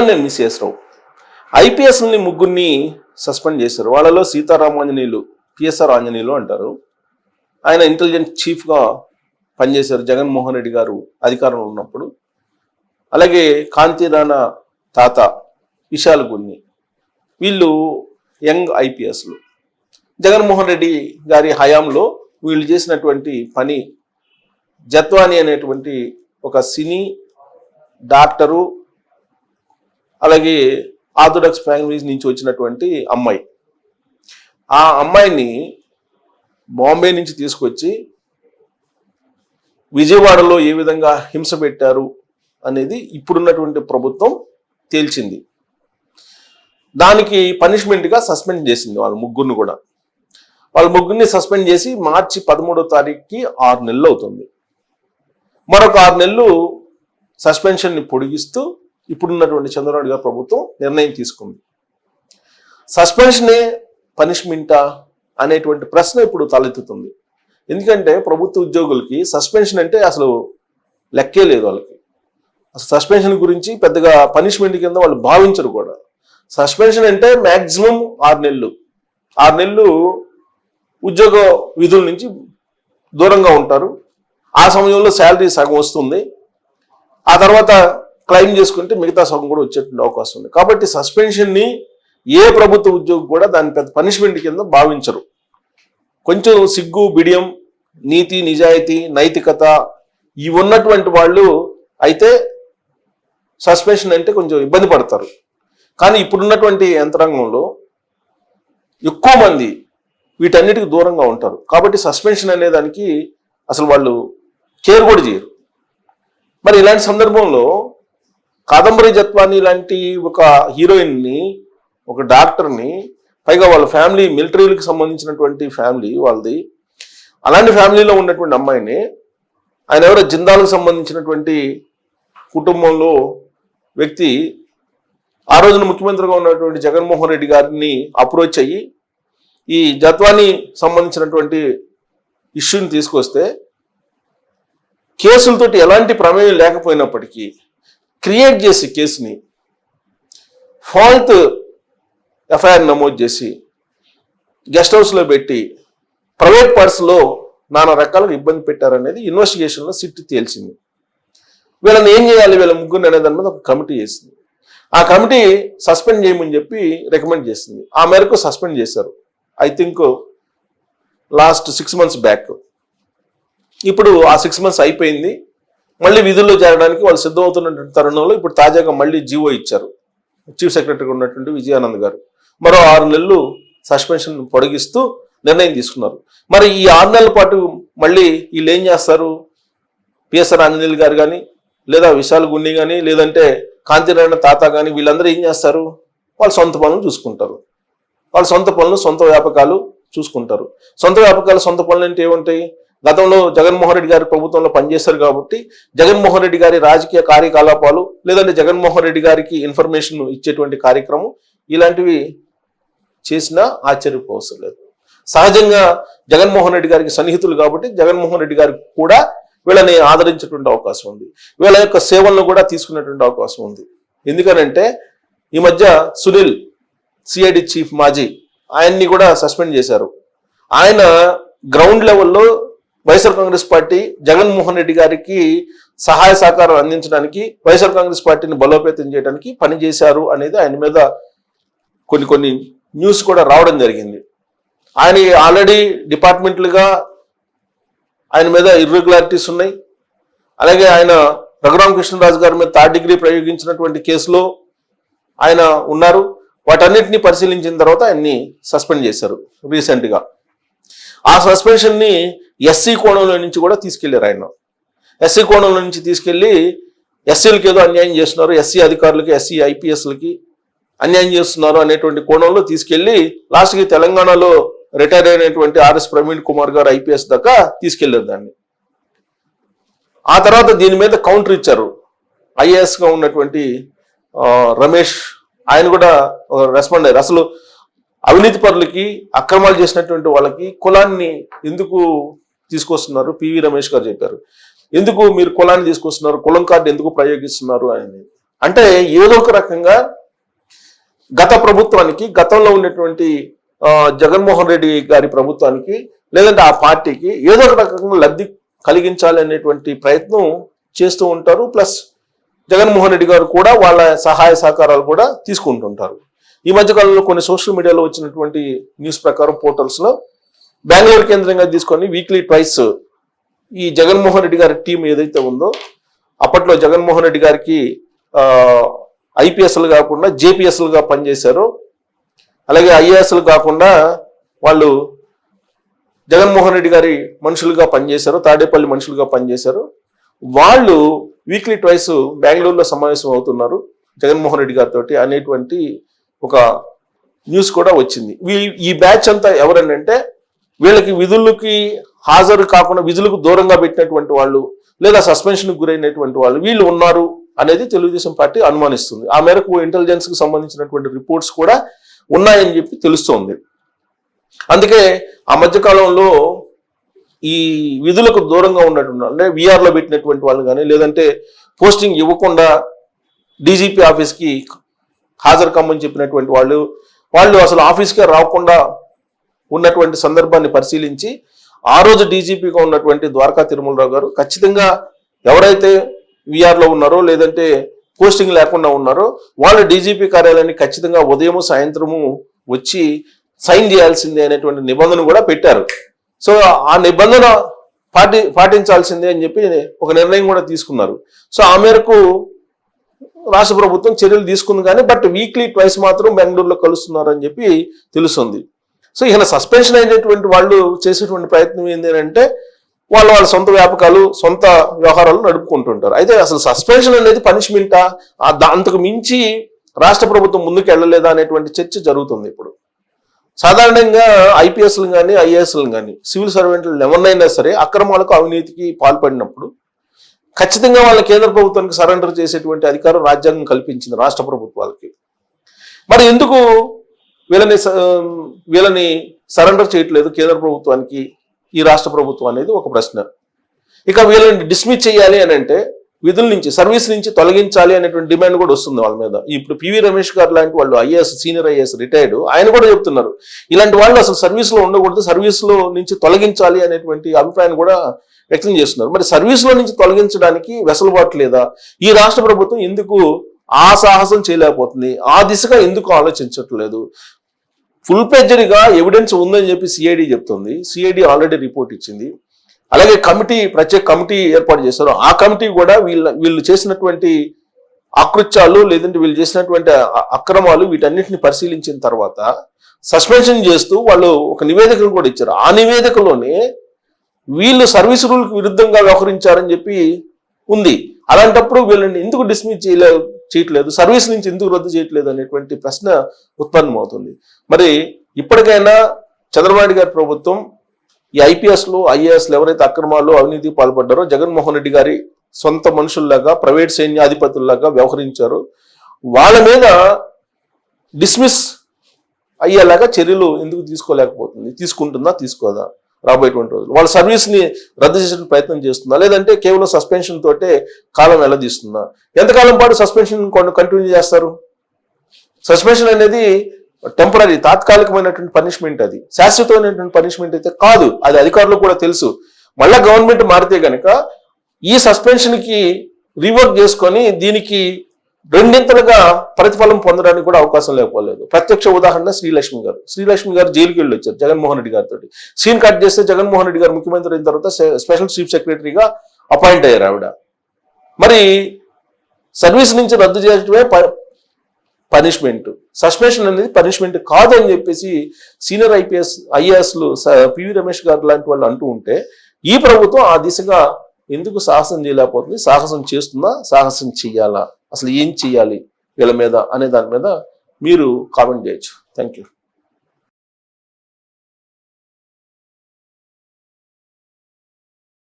చెన్ననేని మిసిఎస్ రావు ఐపీఎస్ని ముగ్గురిని సస్పెండ్ చేశారు. వాళ్ళలో సీతారామాంజనేయులు, పిఎస్ఆర్ ఆంజనేయులు అంటారు. ఆయన ఇంటెలిజెన్స్ చీఫ్గా పనిచేశారు జగన్మోహన్ రెడ్డి గారు అధికారంలో ఉన్నప్పుడు. అలాగే కాంతిరాణా తాత, విశాల్ గున్ని, వీళ్ళు యంగ్ ఐపీఎస్లు. జగన్మోహన్ రెడ్డి గారి హయాంలో వీళ్ళు చేసినటువంటి పని, జత్వాని అనేటువంటి ఒక సినీ డాక్టరు, అలాగే ఆర్థోడాక్స్ ఫ్యామిలీస్ నుంచి వచ్చినటువంటి అమ్మాయి, ఆ అమ్మాయిని బాంబే నుంచి తీసుకొచ్చి విజయవాడలో ఏ విధంగా హింస పెట్టారు అనేది ఇప్పుడున్నటువంటి ప్రభుత్వం తేల్చింది. దానికి పనిష్మెంట్గా సస్పెండ్ చేసింది వాళ్ళ ముగ్గురిని కూడా. వాళ్ళ ముగ్గురిని సస్పెండ్ చేసి మార్చి 13వ తారీఖుకి 6 నెలలు అవుతుంది. మరొక 6 నెలలు సస్పెన్షన్ని పొడిగిస్తూ ఇప్పుడున్నటువంటి చంద్రబాబు గారి ప్రభుత్వం నిర్ణయం తీసుకుంది. సస్పెన్షనే పనిష్మెంటా అనేటువంటి ప్రశ్న ఇప్పుడు తలెత్తుతుంది. ఎందుకంటే ప్రభుత్వ ఉద్యోగులకి సస్పెన్షన్ అంటే అసలు లెక్కే లేదు. వాళ్ళకి అసలు సస్పెన్షన్ గురించి పెద్దగా పనిష్మెంట్ కింద వాళ్ళు భావించరు కూడా. సస్పెన్షన్ అంటే మ్యాక్సిమం 6 నెలలు. 6 నెలలు ఉద్యోగ విధుల నుంచి దూరంగా ఉంటారు. ఆ సమయంలో శాలరీ సగం వస్తుంది. ఆ తర్వాత క్లెయిమ్ చేసుకుంటే మిగతా సగం కూడా వచ్చేటువంటి అవకాశం ఉంది. కాబట్టి సస్పెన్షన్ని ఏ ప్రభుత్వ ఉద్యోగి కూడా దాని పెద్ద పనిష్మెంట్ కింద భావించరు. కొంచెం సిగ్గు, బిడియం, నీతి, నిజాయితీ, నైతికత ఇవి ఉన్నటువంటి వాళ్ళు అయితే సస్పెన్షన్ అంటే కొంచెం ఇబ్బంది పడతారు. కానీ ఇప్పుడున్నటువంటి యంత్రాంగంలో ఎక్కువ మంది వీటన్నిటికి దూరంగా ఉంటారు. కాబట్టి సస్పెన్షన్ అనే దానికి అసలు వాళ్ళు కేర్ కూడా చేయరు. మరి ఇలాంటి సందర్భంలో కాదంబరి జత్వాని లాంటి ఒక హీరోయిన్ని, ఒక డాక్టర్ని, పైగా వాళ్ళ ఫ్యామిలీ మిలిటరీలకు సంబంధించినటువంటి ఫ్యామిలీ వాళ్ళది, అలాంటి ఫ్యామిలీలో ఉన్నటువంటి అమ్మాయిని ఆయన ఎవరో జిందాలకు సంబంధించినటువంటి కుటుంబంలో వ్యక్తి ఆ రోజున ముఖ్యమంత్రిగా ఉన్నటువంటి జగన్మోహన్ రెడ్డి గారిని అప్రోచ్ అయ్యి ఈ జత్వాని సంబంధించినటువంటి ఇష్యూని తీసుకొస్తే కేసులతోటి ఎలాంటి ప్రమేయం లేకపోయినప్పటికీ క్రియేట్ చేసి కేసుని ఫాల్ట్ ఎఫ్ఐఆర్ నమోదు చేసి గెస్ట్ హౌస్లో పెట్టి ప్రైవేట్ పర్స్లో నానా రకాలుగా ఇబ్బంది పెట్టారనేది ఇన్వెస్టిగేషన్లో సిట్ తేల్చింది. వీళ్ళని ఏం చేయాలి, వీళ్ళ ముగ్గురిని అనే దాని మీద ఒక కమిటీ చేసింది. ఆ కమిటీ సస్పెండ్ చేయమని చెప్పి రికమెండ్ చేసింది. ఆ మేరకు సస్పెండ్ చేశారు. I think last 6 months back. ఇప్పుడు ఆ 6 months అయిపోయింది. మళ్ళీ విధుల్లో చేరడానికి వాళ్ళు సిద్ధమవుతున్నటువంటి తరుణంలో ఇప్పుడు తాజాగా మళ్ళీ జీవో ఇచ్చారు చీఫ్ సెక్రటరీగా ఉన్నటువంటి విజయానంద్ గారు. మరో 6 నెలలు సస్పెన్షన్ పొడిగిస్తూ నిర్ణయం తీసుకున్నారు. మరి ఈ 6 నెలల పాటు మళ్ళీ వీళ్ళు ఏం చేస్తారు? పిఎస్ఆర్ ఆంజనేయులు గారు కానీ, లేదా విశాల్ గున్ని కానీ, లేదంటే కాంతిరాణ తాత కానీ, వీళ్ళందరూ ఏం చేస్తారు? వాళ్ళ సొంత పనులు చూసుకుంటారు. వాళ్ళ సొంత పనులు, సొంత వ్యాపకాలు చూసుకుంటారు. సొంత వ్యాపకాలు, సొంత పనులు అంటే ఏముంటాయి? గతంలో జగన్మోహన్ రెడ్డి గారి ప్రభుత్వంలో పనిచేశారు కాబట్టి జగన్మోహన్ రెడ్డి గారి రాజకీయ కార్యకలాపాలు, లేదంటే జగన్మోహన్ రెడ్డి గారికి ఇన్ఫర్మేషన్ ఇచ్చేటువంటి కార్యక్రమం, ఇలాంటివి చేసినా ఆశ్చర్యపోవసరం లేదు. సహజంగా జగన్మోహన్ రెడ్డి గారికి సన్నిహితులు కాబట్టి జగన్మోహన్ రెడ్డి గారికి కూడా వీళ్ళని ఆదరించేటువంటి అవకాశం ఉంది. వీళ్ళ యొక్క సేవలను కూడా తీసుకునేటువంటి అవకాశం ఉంది. ఎందుకనంటే ఈ మధ్య సునీల్, సిఐడి చీఫ్ మాజీ, ఆయన్ని కూడా సస్పెండ్ చేశారు. ఆయన గ్రౌండ్ లెవెల్లో వైఎస్ఆర్ కాంగ్రెస్ పార్టీ జగన్మోహన్ రెడ్డి గారికి సహాయ సహకారం అందించడానికి, వైఎస్ఆర్ కాంగ్రెస్ పార్టీని బలోపేతం చేయడానికి పనిచేశారు అనేది ఆయన మీద కొన్ని న్యూస్ కూడా రావడం జరిగింది. ఆయన ఆల్రెడీ డిపార్ట్మెంట్లుగా ఆయన మీద ఇర్రెగ్యులారిటీస్ ఉన్నాయి. అలాగే ఆయన రఘురామకృష్ణరాజు గారి మీద 3rd degree ప్రయోగించినటువంటి కేసులో ఆయన ఉన్నారు. వాటన్నిటిని పరిశీలించిన తర్వాత ఆయన్ని సస్పెండ్ చేశారు రీసెంట్గా. ఆ సస్పెన్షన్ని ఎస్సీ కోణంలో నుంచి కూడా తీసుకెళ్లారు. ఆయన ఎస్సీ కోణంలో నుంచి తీసుకెళ్లి ఎస్సీలకి ఏదో అన్యాయం చేస్తున్నారు, ఎస్సీ అధికారులకి, ఎస్సీ ఐపీఎస్లకి అన్యాయం చేస్తున్నారు అనేటువంటి కోణంలో తీసుకెళ్లి లాస్ట్కి తెలంగాణలో రిటైర్ అయినటువంటి ఆర్ఎస్ ప్రవీణ్ కుమార్ గారు ఐపీఎస్ దాకా తీసుకెళ్లారు దాన్ని. ఆ తర్వాత దీని మీద కౌంటర్ ఇచ్చారు ఐఏఎస్గా ఉన్నటువంటి రమేష్. ఆయన కూడా రెస్పాండ్ అయ్యారు. అసలు అవినీతి పరులకి, అక్రమాలు చేసినటువంటి వాళ్ళకి కులాన్ని ఎందుకు తీసుకొస్తున్నారు? పివి రమేష్ గారు చెప్పారు. ఎందుకు మీరు కులాన్ని తీసుకొస్తున్నారు? కులం కార్డు ఎందుకు ప్రయోగిస్తున్నారు అని. అంటే ఏదో ఒక రకంగా గత ప్రభుత్వానికి, గతంలో ఉన్నటువంటి జగన్మోహన్ రెడ్డి గారి ప్రభుత్వానికి లేదంటే ఆ పార్టీకి ఏదో ఒక రకంగా లబ్ధి కలిగించాలి అనేటువంటి ప్రయత్నం చేస్తూ ఉంటారు. ప్లస్ జగన్మోహన్ రెడ్డి గారు కూడా వాళ్ళ సహాయ సహకారాలు కూడా తీసుకుంటుంటారు. ఈ మధ్యకాలంలో కొన్ని సోషల్ మీడియాలో వచ్చినటువంటి న్యూస్ ప్రకారం పోర్టల్స్లో బెంగళూరు కేంద్రంగా తీసుకొని వీక్లీ ట్వైస్ ఈ జగన్మోహన్ రెడ్డి గారి టీం ఏదైతే ఉందో, అప్పట్లో జగన్మోహన్ రెడ్డి గారికి ఐపీఎస్లు కాకుండా జేపీఎస్లుగా పనిచేశారు, అలాగే ఐఏఎస్లు కాకుండా వాళ్ళు జగన్మోహన్ రెడ్డి గారి మనుషులుగా పనిచేశారు, తాడేపల్లి మనుషులుగా పనిచేశారు. వాళ్ళు వీక్లీ ట్వైస్ బెంగళూరులో సమావేశం అవుతున్నారు జగన్మోహన్ రెడ్డి గారితో అనేటువంటి ఒక న్యూస్ కూడా వచ్చింది. ఈ బ్యాచ్ అంతా ఎవరనంటే వీళ్ళకి విధులకి హాజరు కాకుండా విధులకు దూరంగా పెట్టినటువంటి వాళ్ళు లేదా సస్పెన్షన్కి గురైనటువంటి వాళ్ళు వీళ్ళు ఉన్నారు అనేది తెలుగుదేశం పార్టీ అనుమానిస్తుంది. ఆ మేరకు ఇంటెలిజెన్స్ కి సంబంధించినటువంటి రిపోర్ట్స్ కూడా ఉన్నాయని చెప్పి తెలుస్తోంది. అందుకే ఆ మధ్యకాలంలో ఈ విధులకు దూరంగా ఉన్నటువంటి అంటే విఆర్లో పెట్టినటువంటి వాళ్ళు కానీ లేదంటే పోస్టింగ్ ఇవ్వకుండా డీజీపీ ఆఫీస్కి హాజరు కమ్మని చెప్పినటువంటి వాళ్ళు అసలు ఆఫీస్కే రాకుండా ఉన్నటువంటి సందర్భాన్ని పరిశీలించి ఆ రోజు డీజీపీగా ఉన్నటువంటి ద్వారకా తిరుమలరావు గారు ఖచ్చితంగా ఎవరైతే విఆర్లో ఉన్నారో లేదంటే పోస్టింగ్ లేకుండా ఉన్నారో వాళ్ళు డీజీపీ కార్యాలయాన్ని ఖచ్చితంగా ఉదయం సాయంత్రము వచ్చి సైన్ చేయాల్సిందే అనేటువంటి నిబంధన కూడా పెట్టారు. సో ఆ నిబంధన పాటించాల్సిందే అని చెప్పి ఒక నిర్ణయం కూడా తీసుకున్నారు. సో ఆ మేరకు రాష్ట్ర ప్రభుత్వం చర్యలు తీసుకుంది కానీ బట్ వీక్లీ ట్వైస్ మాత్రం బెంగళూరులో కలుస్తున్నారు అని చెప్పి తెలుస్తుంది. సో ఈయన సస్పెన్షన్ అయినటువంటి వాళ్ళు చేసేటువంటి ప్రయత్నం ఏంటి అంటే వాళ్ళ సొంత వ్యాపకాలు సొంత వ్యవహారాలు నడుపుకుంటుంటారు. అయితే అసలు సస్పెన్షన్ అనేది పనిష్మెంటా, అంతకు మించి రాష్ట్ర ప్రభుత్వం ముందుకు వెళ్ళలేదా అనేటువంటి చర్చ జరుగుతుంది ఇప్పుడు. సాధారణంగా ఐపీఎస్లు కానీ ఐఏఎస్లు కానీ సివిల్ సర్వెంట్లు ఎవరినైనా సరే అక్రమాలకు అవినీతికి పాల్పడినప్పుడు ఖచ్చితంగా వాళ్ళ కేంద్ర ప్రభుత్వానికి సరెండర్ చేసేటువంటి అధికారం రాజ్యాంగం కల్పించింది రాష్ట్ర ప్రభుత్వాలకి. మరి ఎందుకు వీళ్ళని సరెండర్ చేయట్లేదు కేంద్ర ప్రభుత్వానికి ఈ రాష్ట్ర ప్రభుత్వం అనేది ఒక ప్రశ్న. ఇక వీళ్ళని డిస్మిస్ చేయాలి అని అంటే విధుల నుంచి సర్వీస్ నుంచి తొలగించాలి అనేటువంటి డిమాండ్ కూడా వస్తుంది వాళ్ళ మీద. ఇప్పుడు పివి రమేష్ గారు లాంటి వాళ్ళు ఐఏఎస్ సీనియర్ ఐఏఎస్ రిటైర్డ్ ఆయన కూడా చెప్తున్నారు ఇలాంటి వాళ్ళు అసలు సర్వీస్లో ఉండకూడదు, సర్వీస్లో నుంచి తొలగించాలి అనేటువంటి అభిప్రాయాన్ని కూడా వ్యక్తం చేస్తున్నారు. మరి సర్వీస్లో నుంచి తొలగించడానికి వెసులుబాటు లేదా? ఈ రాష్ట్ర ప్రభుత్వం ఎందుకు ఆ సాహసం చేయలేకపోతుంది? ఆ దిశగా ఎందుకు ఆలోచించట్లేదు? ఫుల్ ప్లెడ్జ్డ్గా ఎవిడెన్స్ ఉందని చెప్పి సిఐడి చెప్తుంది. సిఐడి ఆల్రెడీ రిపోర్ట్ ఇచ్చింది. అలాగే ప్రత్యేక కమిటీ ఏర్పాటు చేశారు. ఆ కమిటీ కూడా వీళ్ళు చేసినటువంటి ఆకృత్యాలు లేదంటే వీళ్ళు చేసినటువంటి అక్రమాలు వీటన్నిటిని పరిశీలించిన తర్వాత సస్పెన్షన్ చేస్తూ వాళ్ళు ఒక నివేదికను కూడా ఇచ్చారు. ఆ నివేదికలోనే వీళ్ళు సర్వీస్ రూల్కి విరుద్ధంగా వ్యవహరించారని చెప్పి ఉంది. అలాంటప్పుడు వీళ్ళని ఎందుకు డిస్మిస్ చేయట్లేదు, సర్వీస్ నుంచి ఎందుకు రద్దు చేయట్లేదు అనేటువంటి ప్రశ్న ఉత్పన్నమవుతుంది. మరి ఇప్పటికైనా చంద్రబాబు నాయుడు గారి ప్రభుత్వం ఈ ఐపీఎస్లు ఐఏఎస్లు ఎవరైతే అక్రమాల్లో అవినీతికి పాల్పడ్డారో జగన్మోహన్ రెడ్డి గారి సొంత మనుషుల్లాగా ప్రైవేట్ సైన్యాధిపతుల్లాగా వ్యవహరించారు, వాళ్ళ మీద డిస్మిస్ అయ్యేలాగా చర్యలు ఎందుకు తీసుకుంటుందా తీసుకోదా రాబోయేటువంటి రోజులు? వాళ్ళ సర్వీస్ని రద్దు చేసే ప్రయత్నం చేస్తుందా లేదంటే కేవలం సస్పెన్షన్ తోటే కాలం వెళ్ళదీస్తుందా? ఎంతకాలం పాటు సస్పెన్షన్ కంటిన్యూ చేస్తారు? సస్పెన్షన్ అనేది టెంపరీ తాత్కాలికమైనటువంటి పనిష్మెంట్, అది శాశ్వతమైనటువంటి పనిష్మెంట్ అయితే కాదు. అది అధికారులకు కూడా తెలుసు. మళ్ళా గవర్నమెంట్ మారితే కనుక ఈ సస్పెన్షన్కి రీవర్క్ చేసుకొని దీనికి రెండింతలుగా ప్రతిఫలం పొందడానికి కూడా అవకాశం లేకపోలేదు. ప్రత్యక్ష ఉదాహరణ శ్రీలక్ష్మి గారు జైలుకి వెళ్ళి వచ్చారు జగన్మోహన్ రెడ్డి గారితో. సీన్ కట్ చేస్తే జగన్మోహన్ రెడ్డి గారు ముఖ్యమంత్రి అయిన తర్వాత స్పెషల్ చీఫ్ సెక్రటరీగా అపాయింట్ అయ్యారు ఆవిడ. మరి సర్వీస్ నుంచి రద్దు చేయడమే పనిష్మెంట్, సస్పెన్షన్ అనేది పనిష్మెంట్ కాదు అని చెప్పేసి సీనియర్ ఐఏఎస్లు పివి రమేష్ గారు లాంటి వాళ్ళు అంటూ ఉంటే ఈ ప్రభుత్వం ఆ దిశగా ఎందుకు సాహసం చేయలేకపోతుంది? సాహసం చేస్తుందా, సాహసం చెయ్యాలా, అసలు ఏం చెయ్యాలి వీళ్ళ మీద అనే దాని మీద మీరు కామెంట్ చేయొచ్చు. Thank you.